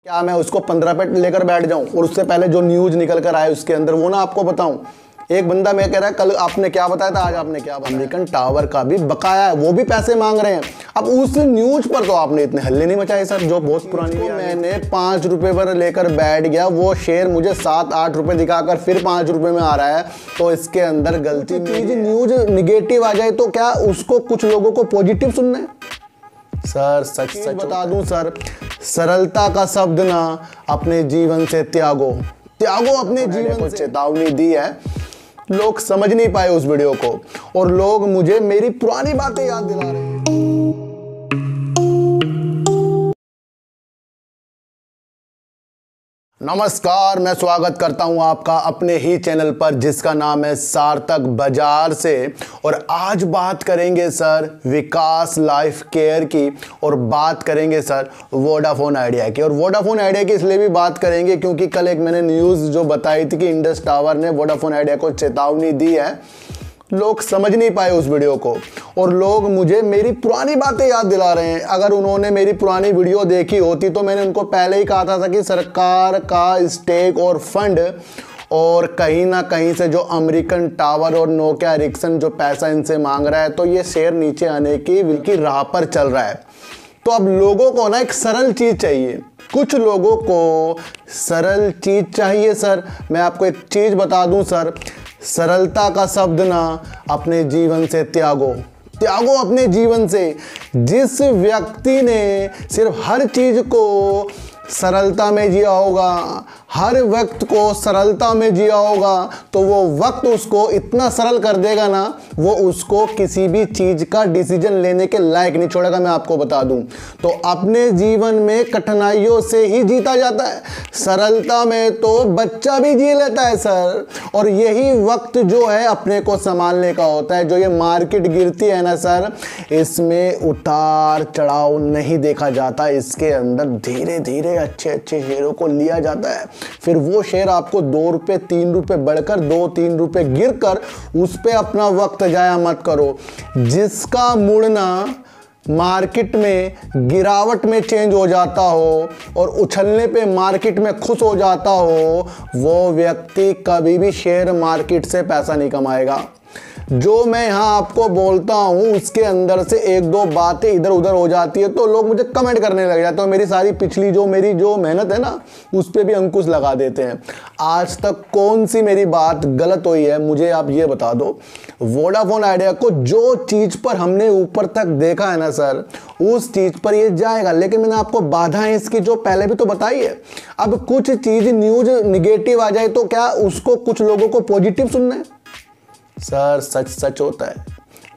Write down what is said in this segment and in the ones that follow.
क्या मैं उसको 15 पे लेकर बैठ जाऊं और उससे पहले जो न्यूज़ निकल कर आए उसके अंदर वो ना आपको बताऊं। एक बंदा मैं कह रहा है कल आपने क्या बताया था, आज आपने क्या बताया। अमेरिकन टावर का भी बकाया है, वो भी पैसे मांग रहे हैं। अब उस न्यूज़ पर तो आपने इतने हल्ले नहीं मचाए सर, जो बहुत पुरानी है। मैंने 5 रुपए पर लेकर बैठ गया, वो शेयर मुझे 7-8 रुपए दिखाकर फिर 5 रुपए में आ रहा है, तो इसके अंदर गलती। न्यूज़ निगेटिव आ जाए तो क्या उसको कुछ लोगों को पॉजिटिव सुनना है? सर सच बता दूं सर, सरलता का शब्द ना अपने जीवन से त्यागो अपने जीवन से। चेतावनी दी है, लोग समझ नहीं पाए उस वीडियो को और लोग मुझे मेरी पुरानी बातें याद दिला रहे हैं। नमस्कार, मैं स्वागत करता हूं आपका अपने ही चैनल पर जिसका नाम है सार्थक बाजार से। और आज बात करेंगे सर विकास लाइफ केयर की और बात करेंगे सर वोडाफोन आइडिया की। और वोडाफोन आइडिया की इसलिए भी बात करेंगे क्योंकि कल एक मैंने न्यूज़ जो बताई थी कि इंडस टावर ने वोडाफोन आइडिया को चेतावनी दी है। लोग समझ नहीं पाए उस वीडियो को और लोग मुझे मेरी पुरानी बातें याद दिला रहे हैं। अगर उन्होंने मेरी पुरानी वीडियो देखी होती तो मैंने उनको पहले ही कहा था कि सरकार का स्टेक और फंड और कहीं ना कहीं से जो अमेरिकन टावर और नोकिया एरिक्सन जो पैसा इनसे मांग रहा है, तो ये शेयर नीचे आने की राह पर चल रहा है। तो अब लोगों को ना एक सरल चीज़ चाहिए, कुछ लोगों को सरल चीज़ चाहिए सर। मैं आपको एक चीज़ बता दूं सर, सरलता का शब्द ना अपने जीवन से त्यागो अपने जीवन से। जिस व्यक्ति ने सिर्फ हर चीज़ को सरलता में जिया होगा, हर वक्त को सरलता में जिया होगा, तो वो वक्त उसको इतना सरल कर देगा ना, वो उसको किसी भी चीज़ का डिसीजन लेने के लायक नहीं छोड़ेगा। मैं आपको बता दूं, तो अपने जीवन में कठिनाइयों से ही जीता जाता है, सरलता में तो बच्चा भी जी लेता है सर। और यही वक्त जो है अपने को संभालने का होता है। जो ये मार्केट गिरती है ना सर, इसमें उतार चढ़ाव नहीं देखा जाता, इसके अंदर धीरे धीरे अच्छे अच्छे शेयरों को लिया जाता है। फिर वो शेयर आपको 2 रुपये 3 रुपये बढ़कर 2-3 रुपये गिर कर उस पर अपना वक्त जाया मत करो। जिसका मुड़ना मार्केट में गिरावट में चेंज हो जाता हो और उछलने पे मार्केट में खुश हो जाता हो, वो व्यक्ति कभी भी शेयर मार्केट से पैसा नहीं कमाएगा। जो मैं यहाँ आपको बोलता हूँ उसके अंदर से 1-2 बातें इधर उधर हो जाती है तो लोग मुझे कमेंट करने लग जाते हैं। मेरी सारी पिछली जो मेरी मेहनत है ना, उस पर भी अंकुश लगा देते हैं। आज तक कौन सी मेरी बात गलत हुई है मुझे आप ये बता दो। वोडाफोन आइडिया को जो चीज़ पर हमने ऊपर तक देखा है ना सर, उस चीज़ पर ये जाएगा। लेकिन मैंने आपको बाधाएं इसकी जो पहले भी तो बताई है। अब कुछ चीज़ न्यूज़ निगेटिव आ जाए तो क्या उसको कुछ लोगों को पॉजिटिव सुनना है? सर सच होता है।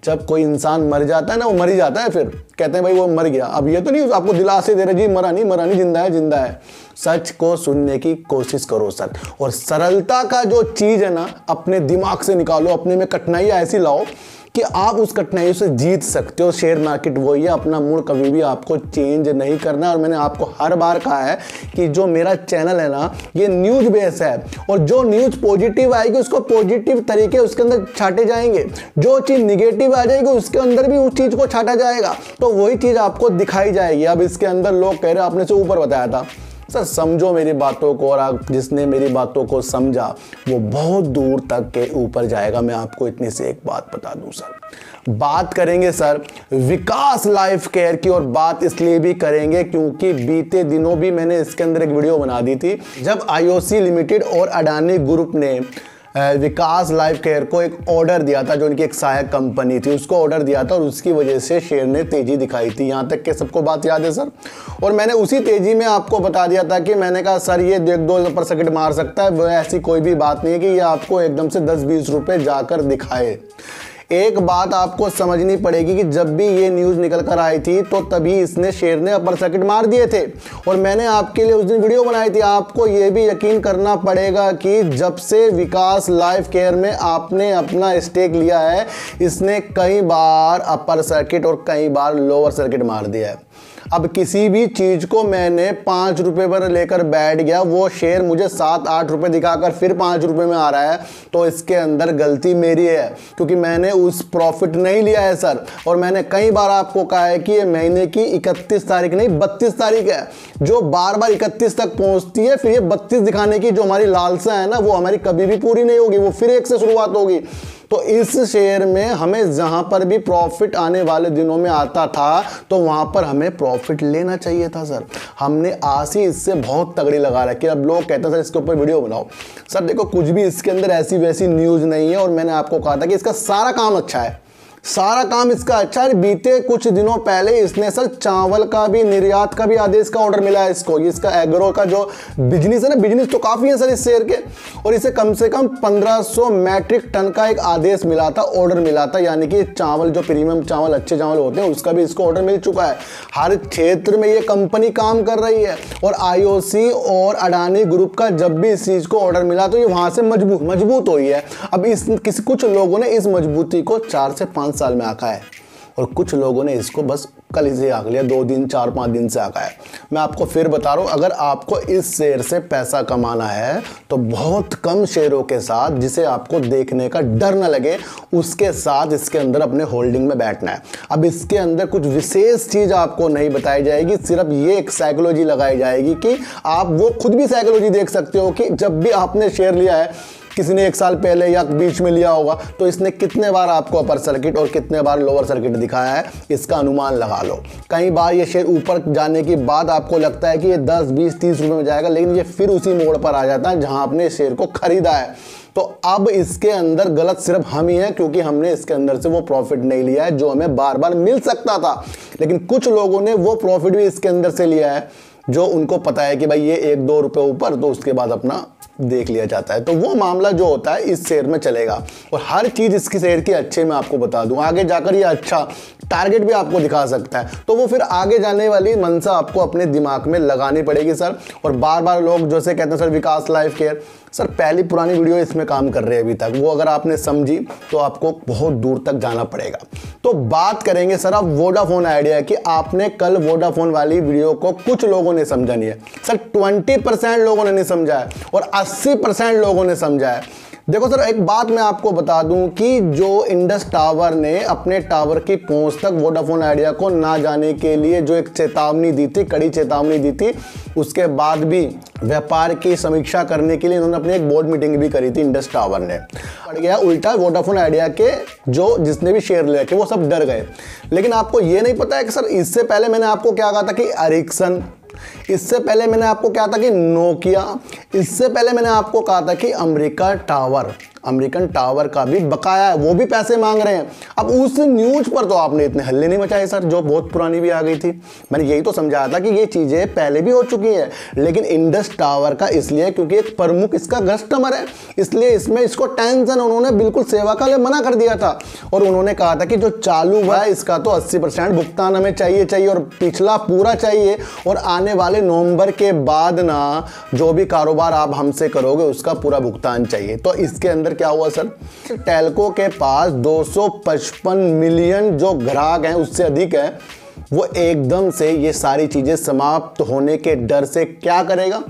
जब कोई इंसान मर जाता है ना, वो मर ही जाता है, फिर कहते हैं भाई वो मर गया। अब ये तो नहीं आपको दिलासे दे रहे जी मरा नहीं जिंदा है। सच को सुनने की कोशिश करो सर। और सरलता का जो चीज़ है ना, अपने दिमाग से निकालो, अपने में कठिनाइयाँ ऐसी लाओ कि आप उस कठिनाइयों से जीत सकते हो। शेयर मार्केट वही है, अपना मूड कभी भी आपको चेंज नहीं करना है। और मैंने आपको हर बार कहा है कि जो मेरा चैनल है ना, ये न्यूज़ बेस है और जो न्यूज़ पॉजिटिव आएगी उसको पॉजिटिव तरीके उसके अंदर छाटे जाएंगे, जो चीज़ निगेटिव आ जाएगी उसके अंदर भी उस चीज़ को छाटा जाएगा, तो वही चीज़ आपको दिखाई जाएगी। अब इसके अंदर लोग कह रहे आपने से ऊपर बताया था सर, समझो मेरी बातों को, और आप जिसने मेरी बातों को समझा वो बहुत दूर तक के ऊपर जाएगा। मैं आपको इतनी से एक बात बता दूं सर, बात करेंगे सर विकास लाइफ केयर की। और बात इसलिए भी करेंगे क्योंकि बीते दिनों भी मैंने इसके अंदर एक वीडियो बना दी थी, जब IOC लिमिटेड और अडानी ग्रुप ने विकास लाइफ केयर को एक ऑर्डर दिया था, जो उनकी एक सहायक कंपनी थी, उसको ऑर्डर दिया था और उसकी वजह से शेयर ने तेजी दिखाई थी। यहाँ तक के सबको बात याद है सर। और मैंने उसी तेजी में आपको बता दिया था कि मैंने कहा सर ये 1-2% मार सकता है, वह ऐसी कोई भी बात नहीं है कि ये आपको एकदम से 10-20 रुपये जाकर दिखाए। एक बात आपको समझनी पड़ेगी कि जब भी ये न्यूज़ निकल कर आई थी तो तभी इसने शेयर ने अपर सर्किट मार दिए थे और मैंने आपके लिए उस दिन वीडियो बनाई थी। आपको ये भी यकीन करना पड़ेगा कि जब से विकास लाइफ केयर में आपने अपना स्टेक लिया है, इसने कई बार अपर सर्किट और कई बार लोअर सर्किट मार दिया है। अब किसी भी चीज को मैंने 5 रुपए पर लेकर बैठ गया, वो शेयर मुझे 7-8 रुपए दिखाकर फिर 5 रुपए में आ रहा है, तो इसके अंदर गलती मेरी है, क्योंकि मैंने उस प्रॉफिट नहीं लिया है सर। और मैंने कई बार आपको कहा है कि ये महीने की 31 तारीख नहीं 32 तारीख है, जो बार बार 31 तक पहुंचती है, फिर ये 32 दिखाने की जो हमारी लालसा है ना, वो हमारी कभी भी पूरी नहीं होगी, वो फिर एक से शुरुआत होगी। तो इस शेयर में हमें जहां पर भी प्रॉफिट आने वाले दिनों में आता था, तो वहां पर हमें प्रॉफिट लेना चाहिए था सर। हमने आस ही इससे बहुत तगड़ी लगा रखी है। अब लोग कहते हैं सर इसके ऊपर वीडियो बनाओ। सर देखो, कुछ भी इसके अंदर ऐसी वैसी न्यूज़ नहीं है, और मैंने आपको कहा था कि इसका सारा काम अच्छा है, सारा काम इसका अच्छा है। बीते कुछ दिनों पहले इसने सर चावल का भी, निर्यात का भी आदेश का ऑर्डर मिला है इसको। इसका एग्रो का जो बिजनेस है ना, बिजनेस तो काफ़ी है सर इस शेयर के, और इसे कम से कम 1500 मैट्रिक टन का एक आदेश मिला था, ऑर्डर मिला था। यानी कि चावल, जो प्रीमियम चावल, अच्छे चावल होते हैं, उसका भी इसको ऑर्डर मिल चुका है। हर क्षेत्र में ये कंपनी काम कर रही है, और आईओसी और अडानी ग्रुप का जब भी इस चीज़ को ऑर्डर मिला तो ये वहाँ से मजबूत हुई है। अब कुछ लोगों ने इस मजबूती को 4 से 5 साल में आंका है, और कुछ लोगों ने इसको बस कल इसे आंक लिया, 2 दिन 4-5 दिन से आंका है। मैं आपको फिर बता रहा हूं, अगर आपको इस शेयर से पैसा कमाना है तो बहुत कम शेयरों के साथ, जिसे आपको देखने का डर ना लगे, उसके साथ इसके अंदर अपने होल्डिंग में बैठना है। अब इसके अंदर कुछ विशेष चीज आपको नहीं बताई जाएगी, सिर्फ ये एक साइकोलॉजी लगाई जाएगी कि आप वो खुद भी साइकोलॉजी देख सकते हो कि जब भी आपने शेयर लिया है, किसी ने 1 साल पहले या बीच में लिया होगा, तो इसने कितने बार आपको अपर सर्किट और कितने बार लोअर सर्किट दिखाया है, इसका अनुमान लगा लो। कई बार ये शेयर ऊपर जाने के बाद आपको लगता है कि ये 10, 20, 30 रुपए में जाएगा, लेकिन ये फिर उसी मोड़ पर आ जाता है जहां आपने शेयर को खरीदा है। तो अब इसके अंदर गलत सिर्फ हम ही हैं, क्योंकि हमने इसके अंदर से वो प्रॉफिट नहीं लिया है जो हमें बार बार मिल सकता था। लेकिन कुछ लोगों ने वो प्रॉफिट भी इसके अंदर से लिया है, जो उनको पता है कि भाई ये 1-2 रुपए ऊपर, तो उसके बाद अपना देख लिया जाता है। तो वो मामला जो होता है इस शेयर में चलेगा, और हर चीज़ इसकी शेयर की अच्छे मैं आपको बता दूं। आगे जाकर ये अच्छा टारगेट भी आपको दिखा सकता है, तो वो फिर आगे जाने वाली मनसा आपको अपने दिमाग में लगानी पड़ेगी सर। और बार बार लोग जैसे कहते हैं सर विकास लाइफ केयर, सर पहली पुरानी वीडियो इसमें काम कर रहे हैं अभी तक, वो अगर आपने समझी तो आपको बहुत दूर तक जाना पड़ेगा। तो बात करेंगे सर अब वोडाफोन आइडिया की। आपने कल वोडाफोन वाली वीडियो को कुछ लोगों ने समझा नहीं है सर, 20% लोगों ने नहीं समझा है, और 80% लोगों ने समझा है। देखो सर, एक बात मैं आपको बता दूं कि जो इंडस टावर ने अपने टावर की पहुंच तक वोडाफोन आइडिया को ना जाने के लिए जो एक चेतावनी दी थी, कड़ी चेतावनी दी थी, उसके बाद भी व्यापार की समीक्षा करने के लिए इन्होंने अपनी एक बोर्ड मीटिंग भी करी थी। इंडस टावर ने पड़ गया उल्टा, वोडाफोन आइडिया के जो जिसने भी शेयर लेके वो सब डर गए। लेकिन आपको ये नहीं पता है कि सर इससे पहले मैंने आपको क्या कहा था कि एरिक्सन, इससे पहले मैंने आपको क्या था कि नोकिया, इससे पहले मैंने आपको कहा था कि अमेरिकन टावर का भी बकाया है, वो भी पैसे मांग रहे हैं। अब उस न्यूज़ पर तो आपने इतने हल्ले नहीं मचाए सर, जो बहुत पुरानी भी आ गई थी। मैंने यही तो समझाया था कि ये चीज़ें पहले भी हो चुकी हैं, लेकिन इंडस टावर का इसलिए क्योंकि एक प्रमुख इसका कस्टमर है, इसलिए इसमें इसको टेंशन, उन्होंने बिल्कुल सेवा का लिए मना कर दिया था। और उन्होंने कहा था कि जो चालू हुआ है इसका तो 80% भुगतान हमें चाहिए, और पिछला पूरा चाहिए, और आने वाले नवंबर के बाद ना जो भी कारोबार आप हमसे करोगे उसका पूरा भुगतान चाहिए। तो इसके अंदर क्या हुआ सर, टेल्को के पास 255 मिलियन जो ग्राहक हैं, उससे अधिक है, वो एकदम से ये सारी चीजें समाप्त होने के डर से क्या करेगा,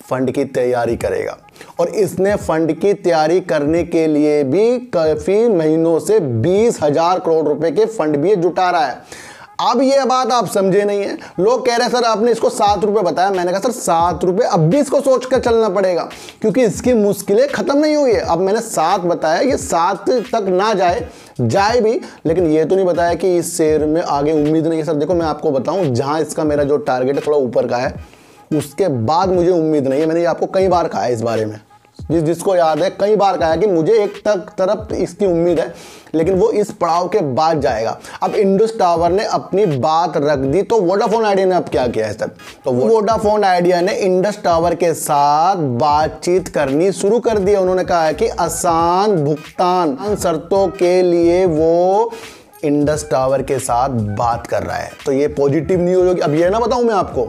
फंड की तैयारी करेगा। और इसने फंड की तैयारी करने के लिए भी काफी महीनों से 20,000 करोड़ रुपए के फंड भी जुटा रहा है। अब ये बात आप समझे नहीं है, लोग कह रहे हैं सर आपने इसको 7 रुपए बताया। मैंने कहा सर 7 रुपए अब भी इसको सोच कर चलना पड़ेगा, क्योंकि इसकी मुश्किलें खत्म नहीं हुई है। अब मैंने 7 बताया, ये 7 तक ना जाए भी, लेकिन ये तो नहीं बताया कि इस शेयर में आगे उम्मीद नहीं है सर। देखो मैं आपको बताऊं, जहां इसका मेरा जो टारगेट है थोड़ा ऊपर का है, उसके बाद मुझे उम्मीद नहीं है। मैंने ये आपको कई बार कहा है इस बारे में, जिसको याद है कई बार कहा है कि मुझे एक तरफ इसकी उम्मीद है, लेकिन वो इस पड़ाव के बाद जाएगा। अब इंडस टावर ने अपनी बात रख दी, तो वोडाफोन आइडिया ने अब क्या किया है सर, तो वोडाफोन आइडिया ने इंडस टावर के साथ बातचीत करनी शुरू कर दी। उन्होंने कहा है कि आसान भुगतान शर्तों के लिए वो इंडस टावर के साथ बात कर रहा है। तो ये पॉजिटिव न्यूज होगी। अब ये ना बताऊं मैं आपको,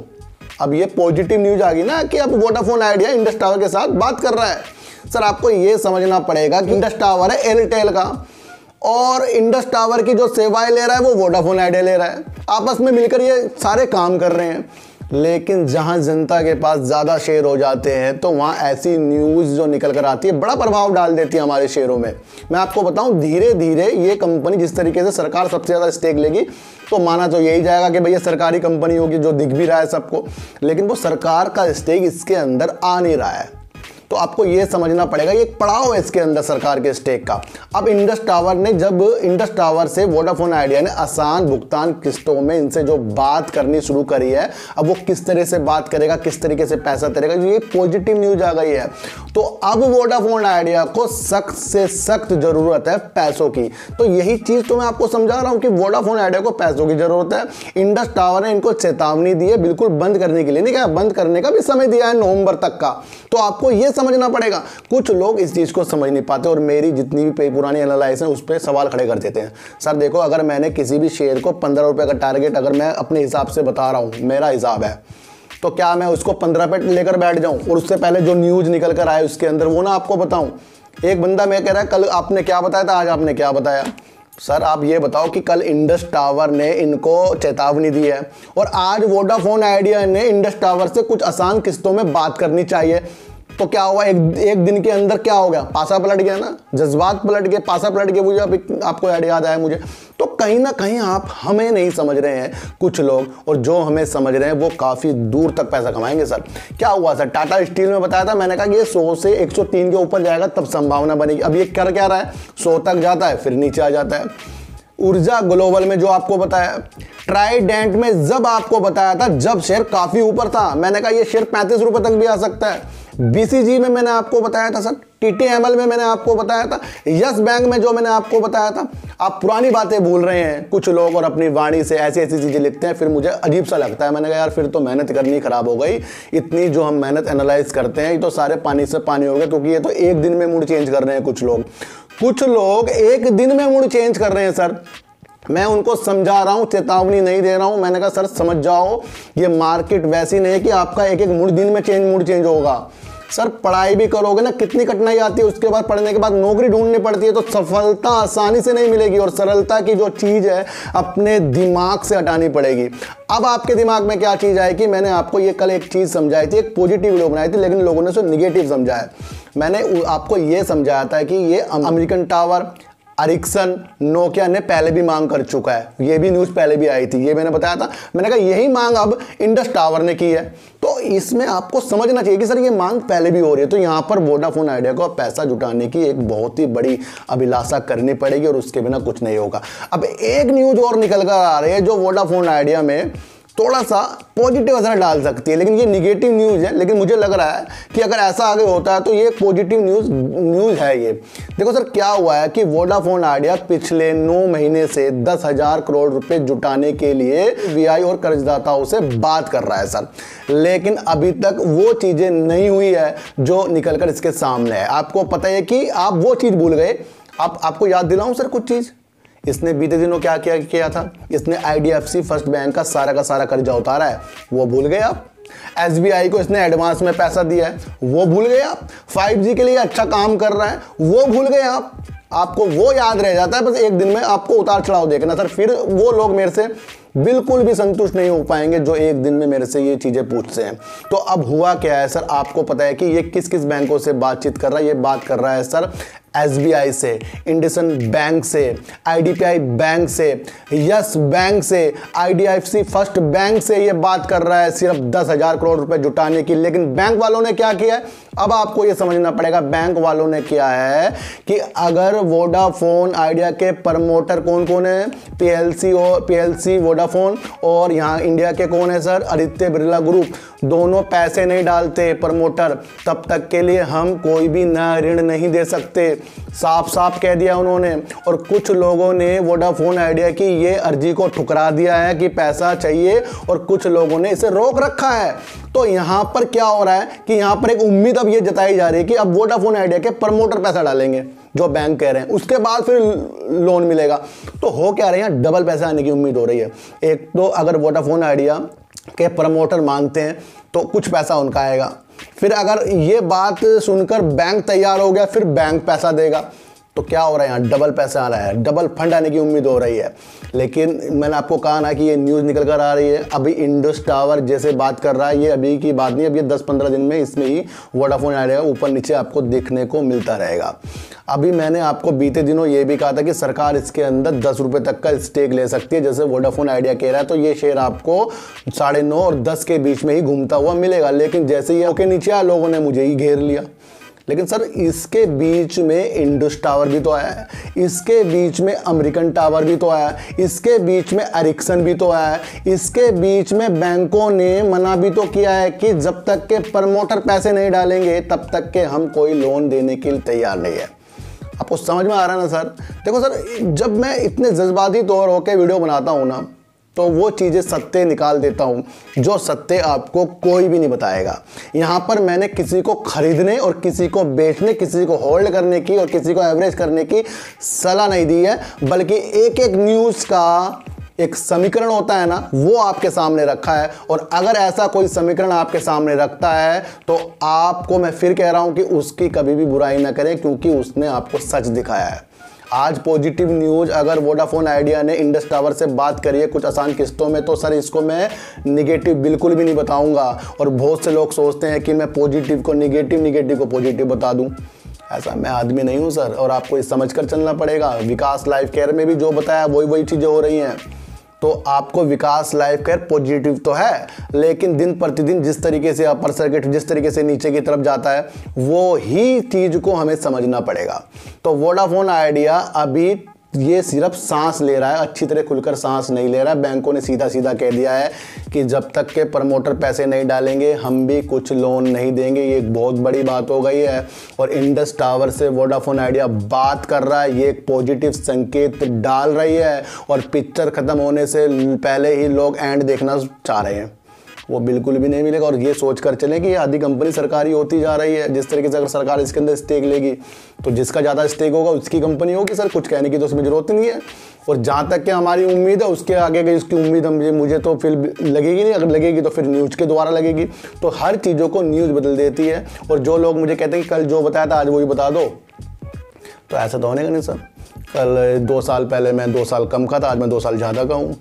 अब ये पॉजिटिव न्यूज आ गई ना कि अब वोडाफोन आइडिया इंडस टावर के साथ बात कर रहा है। सर आपको ये समझना पड़ेगा कि इंडस टावर है एयरटेल का, और इंडस टावर की जो सेवाएं ले रहा है वो वोडाफोन आइडिया ले रहा है। आपस में मिलकर ये सारे काम कर रहे हैं। लेकिन जहां जनता के पास ज़्यादा शेयर हो जाते हैं तो वहां ऐसी न्यूज़ जो निकल कर आती है बड़ा प्रभाव डाल देती है हमारे शेयरों में। मैं आपको बताऊं, धीरे धीरे ये कंपनी जिस तरीके से सरकार सबसे ज़्यादा स्टेक लेगी तो माना तो यही जाएगा कि भैया सरकारी कंपनी होगी, जो दिख भी रहा है सबको, लेकिन वो सरकार का स्टेक इसके अंदर आ नहीं रहा है। तो आपको ये समझना पड़ेगा, ये एक पड़ाव है इसके अंदर सरकार के स्टेक का। अब इंडस टावर ने, जब इंडस टावर से वोडाफोन आइडिया ने आसान भुगतान किस्तों में इनसे जो बात करनी शुरू करी है, अब वो किस तरह से बात करेगा, किस तरीके से पैसा देगा, ये पॉजिटिव न्यूज आ गई है। तो अब वोडाफोन आइडिया को सख्त से सख्त जरूरत है पैसों की। तो यही चीज तो मैं आपको समझा रहा हूं कि वोडाफोन आइडिया को पैसों की जरूरत है। इंडस टावर ने इनको चेतावनी दी है बिल्कुल बंद करने के लिए, नहीं क्या, बंद करने का भी समय दिया है नवंबर तक का। तो आपको ये समझना पड़ेगा। कुछ लोग इस चीज को समझ नहीं पाते और मेरी जितनी भी पुरानी एनालाइसिस है उस पर सवाल खड़े कर देते हैं। सर देखो, अगर मैंने किसी भी शेयर को 15 रुपए का टारगेट अगर मैं अपने हिसाब से बता रहा हूं, मेरा हिसाब है, तो क्या मैं उसको 15 पे लेकर बैठ जाऊं और उससे पहले जो न्यूज निकल कर आए उसके अंदर वो ना आपको बताऊं? एक बंदा मैं कह रहा है कल आपने क्या बताया था, आज आपने क्या बताया। सर आप ये बताओ कि कल इंडस टावर ने इनको चेतावनी दी है और आज वोडाफोन आइडिया ने इंडस टावर से कुछ आसान किस्तों में बात करनी चाहिए, तो क्या हुआ? एक दिन के अंदर क्या हो गया? पासा पलट गया ना, जज्बात पलट गए, पासा पलट गया। मुझे आपको याद आया मुझे। तो कहीं ना कहीं आप हमें नहीं समझ रहे हैं कुछ लोग, और जो हमें समझ रहे हैं वो काफ़ी दूर तक पैसा कमाएंगे। सर क्या हुआ सर? टाटा स्टील में बताया था मैंने, कहा कि ये 100 से 103 के ऊपर जाएगा तब संभावना बनेगी। अब ये कर क्या रहा है? 100 तक जाता है फिर नीचे आ जाता है। ऊर्जा ग्लोबल में जो आपको बताया, ट्राइडेंट में जब आपको बताया था, जब शेयर काफी ऊपर था, मैंने कहा ये शेयर 35 रुपए तक भी आ सकता है। बीसीजी में मैंने आपको बताया था सर, टीटीएमएल में मैंने आपको बताया था, यस बैंक में जो मैंने आपको बताया था। आप पुरानी बातें भूल रहे हैं कुछ लोग और अपनी वाणी से ऐसी ऐसी चीजें लिखते हैं, फिर मुझे अजीब सा लगता है। मैंने कहा यार फिर तो मेहनत करनी खराब हो गई। इतनी जो हम मेहनत एनालाइज करते हैं ये तो सारे पानी से पानी हो गए, क्योंकि ये तो एक दिन में मूड चेंज कर रहे हैं कुछ लोग एक दिन में मूड चेंज कर रहे हैं। सर मैं उनको समझा रहा हूं, चेतावनी नहीं दे रहा हूं। मैंने कहा सर समझ जाओ, ये मार्केट वैसी नहीं है कि आपका एक मूड दिन में मूड चेंज होगा। सर पढ़ाई भी करोगे ना, कितनी कठिनाई आती है, उसके बाद पढ़ने के बाद नौकरी ढूंढनी पड़ती है, तो सफलता आसानी से नहीं मिलेगी और सरलता की जो चीज़ है अपने दिमाग से हटानी पड़ेगी। अब आपके दिमाग में क्या चीज़ आएगी? मैंने आपको ये कल एक चीज़ समझाई थी, एक पॉजिटिव वीडियो बनाई थी, लेकिन लोगों ने उसे निगेटिव समझा है। मैंने आपको ये समझाया था कि ये अमेरिकन टावर, एरिक्सन, नोकिया ने पहले भी मांग कर चुका है। ये भी न्यूज़ पहले भी आई थी, ये मैंने बताया था। मैंने कहा यही मांग अब इंडस टावर ने की है। तो इसमें आपको समझना चाहिए कि सर ये मांग पहले भी हो रही है। तो यहाँ पर वोडाफोन आइडिया को पैसा जुटाने की एक बहुत ही बड़ी अभिलाषा करनी पड़ेगी और उसके बिना कुछ नहीं होगा। अब एक न्यूज़ और निकल कर आ रही है जो वोडाफोन आइडिया में थोड़ा सा पॉजिटिव असर डाल सकती है, लेकिन ये निगेटिव न्यूज़ है। लेकिन मुझे लग रहा है कि अगर ऐसा आगे होता है तो ये पॉजिटिव न्यूज़ है। ये देखो सर क्या हुआ है कि वोडाफोन आइडिया पिछले 9 महीने से 10,000 करोड़ रुपए जुटाने के लिए वीआई और कर्जदाताओं से बात कर रहा है सर, लेकिन अभी तक वो चीज़ें नहीं हुई है जो निकल कर इसके सामने है। आपको पता है कि आप वो चीज़ भूल गए। आपको याद दिलाऊं सर कुछ चीज़। इसने बीते दिनों क्या किया था? इसने आईडीएफसी फर्स्ट बैंक का सारा कर्जा उतारा है, वो भूल गए आप। एसबीआई को इसने एडवांस में पैसा दिया है, वो भूल गए आप। 5G के लिए अच्छा काम कर रहा है, वो भूल गए आप। आपको वो याद रह जाता है, बस एक दिन में आपको उतार चढ़ाव देखना सर। फिर वो लोग मेरे से बिल्कुल भी संतुष्ट नहीं हो पाएंगे जो एक दिन में मेरे से ये चीज़ें पूछते हैं। तो अब हुआ क्या है सर? आपको पता है कि ये किस किस बैंकों से बातचीत कर रहा है? ये बात कर रहा है सर एसबीआई से, इंडसइंड बैंक से, आईडीपीआई बैंक से, यस बैंक से, आईडीएफसी फर्स्ट बैंक से ये बात कर रहा है सिर्फ 10,000 करोड़ रुपए जुटाने की। लेकिन बैंक वालों ने क्या किया है? अब आपको ये समझना पड़ेगा। बैंक वालों ने किया है कि अगर वोडाफोन आइडिया के प्रमोटर कौन कौन है, पीएलसी वोडाफोन, और यहाँ इंडिया के कौन है सर, आदित्य बिरला ग्रुप, दोनों पैसे नहीं डालते प्रमोटर, तब तक के लिए हम कोई भी नया ऋण नहीं दे सकते। साफ साफ कह दिया उन्होंने। और कुछ लोगों ने वोडाफोन आइडिया की ये अर्जी को ठुकरा दिया है कि पैसा चाहिए, और कुछ लोगों ने इसे रोक रखा है। तो यहां पर क्या हो रहा है कि यहां पर एक उम्मीद अब ये जताई जा रही है कि अब वोडाफोन आइडिया के प्रमोटर पैसा डालेंगे जो बैंक कह रहे हैं, उसके बाद फिर लोन मिलेगा। तो हो क्या रहे हैं, डबल पैसा आने की उम्मीद हो रही है। एक तो अगर वोडाफोन आइडिया के प्रमोटर मानते हैं तो कुछ पैसा उनका आएगा, फिर अगर ये बात सुनकर बैंक तैयार हो गया फिर बैंक पैसा देगा, तो क्या हो रहा है, यहाँ डबल पैसा आ रहा है, डबल फंड आने की उम्मीद हो रही है। लेकिन मैंने आपको कहा ना कि ये न्यूज़ निकल कर आ रही है। अभी इंडस टावर जैसे बात कर रहा है, ये अभी की बात नहीं, अब ये 10-15 दिन में इसमें ही वोडाफोन आइडिया ऊपर नीचे आपको देखने को मिलता रहेगा। अभी मैंने आपको बीते दिनों ये भी कहा था कि सरकार इसके अंदर 10 रुपये तक का स्टेक ले सकती है, जैसे वोडाफोन आइडिया कह रहा है। तो ये शेयर आपको 9.5 और 10 के बीच में ही घूमता हुआ मिलेगा। लेकिन जैसे ही के नीचे आया, लोगों ने मुझे ही घेर लिया। लेकिन सर इसके बीच में इंडस टावर भी तो आया है, इसके बीच में अमेरिकन टावर भी तो आया है, इसके बीच में एरिक्सन भी तो आया है, इसके बीच में बैंकों ने मना भी तो किया है कि जब तक के प्रमोटर पैसे नहीं डालेंगे तब तक के हम कोई लोन देने के लिए तैयार नहीं है। आपको समझ में आ रहा है ना सर? देखो सर, जब मैं इतने जज्बाती तौर होकर वीडियो बनाता हूँ ना, तो वो चीज़ें सत्य निकाल देता हूँ जो सत्य आपको कोई भी नहीं बताएगा। यहाँ पर मैंने किसी को खरीदने और किसी को बेचने, किसी को होल्ड करने की और किसी को एवरेज करने की सलाह नहीं दी है, बल्कि एक एक न्यूज़ का एक समीकरण होता है ना, वो आपके सामने रखा है। और अगर ऐसा कोई समीकरण आपके सामने रखता है तो आपको मैं फिर कह रहा हूँ कि उसकी कभी भी बुराई ना करें, क्योंकि उसने आपको सच दिखाया है। आज पॉजिटिव न्यूज़ अगर वोडाफोन आइडिया ने इंडस टावर से बात करी है कुछ आसान किस्तों में, तो सर इसको मैं निगेटिव बिल्कुल भी नहीं बताऊंगा। और बहुत से लोग सोचते हैं कि मैं पॉजिटिव को निगेटिव, निगेटिव को पॉजिटिव बता दूं। ऐसा मैं आदमी नहीं हूं सर, और आपको ये समझ कर चलना पड़ेगा। विकास लाइफ केयर में भी जो बताया वही चीज़ें हो रही हैं। तो आपको विकास लाइफ केयर पॉजिटिव तो है, लेकिन दिन प्रतिदिन जिस तरीके से अपर सर्किट जिस तरीके से नीचे की तरफ जाता है, वो ही चीज़ को हमें समझना पड़ेगा। तो वोडाफोन आइडिया अभी ये सिर्फ सांस ले रहा है, अच्छी तरह खुलकर सांस नहीं ले रहा है। बैंकों ने सीधा सीधा कह दिया है कि जब तक के प्रमोटर पैसे नहीं डालेंगे हम भी कुछ लोन नहीं देंगे। ये एक बहुत बड़ी बात हो गई है। और इंडस टावर से वोडाफोन आइडिया बात कर रहा है, ये एक पॉजिटिव संकेत डाल रही है। और पिक्चर ख़त्म होने से पहले ही लोग एंड देखना चाह रहे हैं, वो बिल्कुल भी नहीं मिलेगा। और ये सोच कर चलें कि ये आधी कंपनी सरकारी होती जा रही है। जिस तरीके से अगर सरकार इसके अंदर स्टेक लेगी तो जिसका ज़्यादा स्टेक होगा उसकी कंपनी होगी सर, कुछ कहने की तो उसमें ज़रूरत नहीं है। और जहाँ तक कि हमारी उम्मीद है, उसके आगे की इसकी उम्मीद मुझे तो फिर लगेगी नहीं। अगर लगेगी तो फिर न्यूज़ के द्वारा लगेगी। तो हर चीज़ों को न्यूज़ बदल देती है। और जो लोग मुझे कहते हैं कि कल जो बताया था आज वही बता दो, तो ऐसा तो होने का नहीं सर। कल 2 साल पहले मैं 2 साल कम का था, आज मैं 2 साल ज़्यादा का हूँ।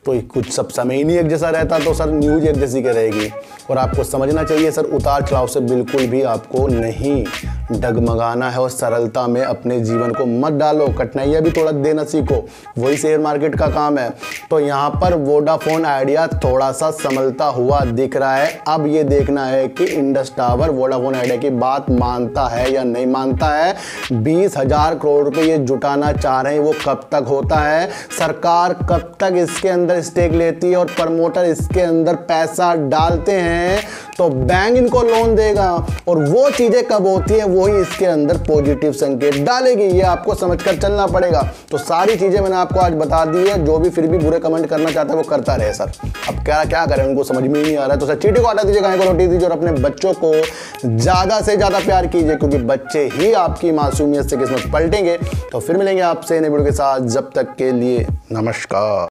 तो कुछ सब समय ही नहीं एक जैसा रहता, तो सर न्यूज़ एक जैसी की रहेगी। और आपको समझना चाहिए सर, उतार चढ़ाव से बिल्कुल भी आपको नहीं डगमगाना है। और सरलता में अपने जीवन को मत डालो, कठिनाइयाँ भी थोड़ा देना सीखो, वही शेयर मार्केट का काम है। तो यहाँ पर वोडाफोन आइडिया थोड़ा सा संभलता हुआ दिख रहा है। अब ये देखना है कि इंडस टावर वोडाफोन आइडिया की बात मानता है या नहीं मानता है। 20,000 करोड़ रुपये ये जुटाना चाह रहे हैं, वो कब तक होता है? सरकार कब तक इसके अंदर स्टेक लेती है और प्रमोटर इसके अंदर पैसा डालते हैं, तो बैंक इनको लोन देगा। और वो चीजें कब होती है, वही इसके अंदर पॉजिटिव संकेत डालेगी। ये आपको समझकर चलना पड़ेगा। तो सारी चीजें मैंने आपको आज बता दी है। जो भी फिर भी बुरे कमेंट करना चाहता है वो करता रहे सर। अब क्या करें, उनको समझ में ही नहीं आ रहा है। तो सर चीटी को हटा दीजिए, गाय को रोटी दीजिए और अपने बच्चों को ज्यादा से ज्यादा प्यार कीजिए, क्योंकि बच्चे ही आपकी मासूमियत से किस्मत पलटेंगे। तो फिर मिलेंगे आपसे नए वीडियो के साथ, जब तक के लिए नमस्कार।